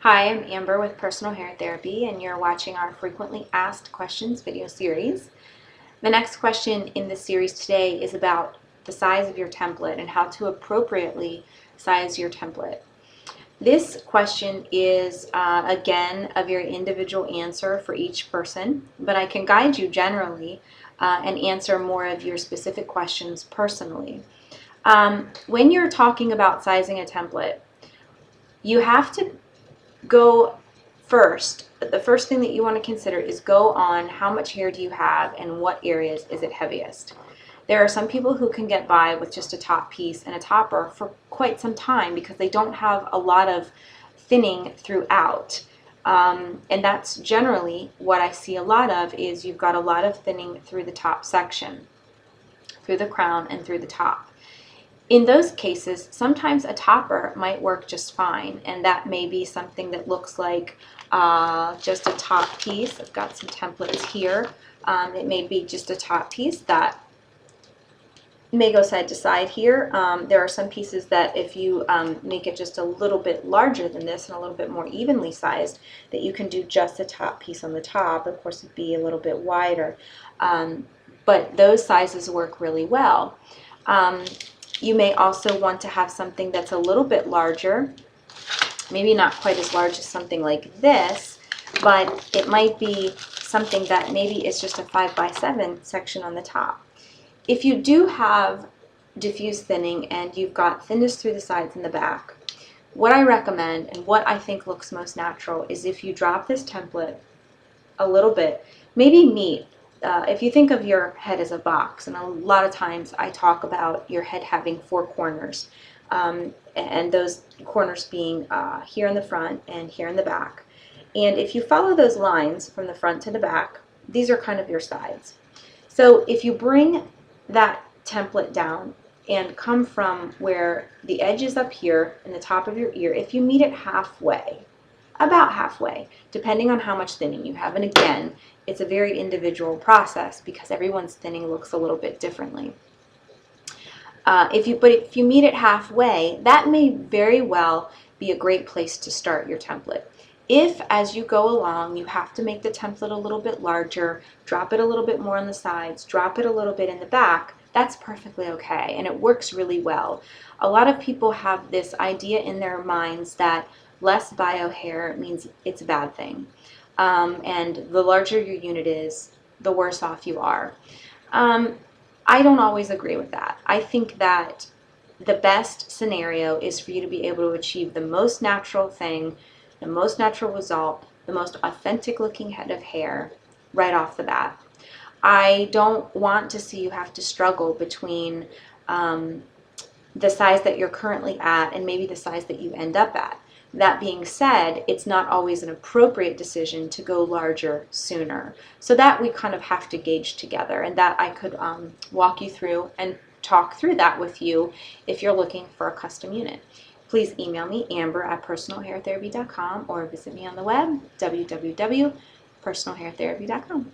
Hi, I'm Amber with Personal Hair Therapy, and you're watching our Frequently Asked Questions video series. The next question in this series today is about the size of your template and how to appropriately size your template. This question is, again, a very individual answer for each person, but I can guide you generally and answer more of your specific questions personally. When you're talking about sizing a template, you have to go first. The first thing that you want to consider is go on how much hair do you have and what areas is it heaviest. There are some people who can get by with just a top piece and a topper for quite some time because they don't have a lot of thinning throughout. And that's generally what I see a lot of, is you've got a lot of thinning through the top section, through the crown and through the top. In those cases, sometimes a topper might work just fine, and that may be something that looks like just a top piece. I've got some templates here. It may be just a top piece that may go side to side here. There are some pieces that if you make it just a little bit larger than this and a little bit more evenly sized, that you can do just a top piece on the top. Of course, it'd be a little bit wider, but those sizes work really well. You may also want to have something that's a little bit larger, maybe not quite as large as something like this, but it might be something that maybe is just a 5x7 section on the top. If you do have diffuse thinning and you've got thinness through the sides and the back, what I recommend and what I think looks most natural is if you drop this template a little bit, maybe meet. If you think of your head as a box, and a lot of times I talk about your head having 4 corners, and those corners being here in the front and here in the back. And if you follow those lines from the front to the back, these are kind of your sides. So if you bring that template down and come from where the edge is up here in the top of your ear, if you meet it halfway, about halfway, depending on how much thinning you have. And again, it's a very individual process because everyone's thinning looks a little bit differently. If you meet it halfway, that may very well be a great place to start your template. If, as you go along, you have to make the template a little bit larger, drop it a little bit more on the sides, drop it a little bit in the back, that's perfectly okay, and it works really well. A lot of people have this idea in their minds that less bio hair means it's a bad thing. And the larger your unit is, the worse off you are. I don't always agree with that. I think that the best scenario is for you to be able to achieve the most natural thing, the most natural result, the most authentic looking head of hair right off the bat. I don't want to see you have to struggle between the size that you're currently at and maybe the size that you end up at. That being said, it's not always an appropriate decision to go larger sooner. So that we kind of have to gauge together, and that I could walk you through and talk through that with you if you're looking for a custom unit. Please email me, amber@personalhairtherapy.com, or visit me on the web, www.personalhairtherapy.com.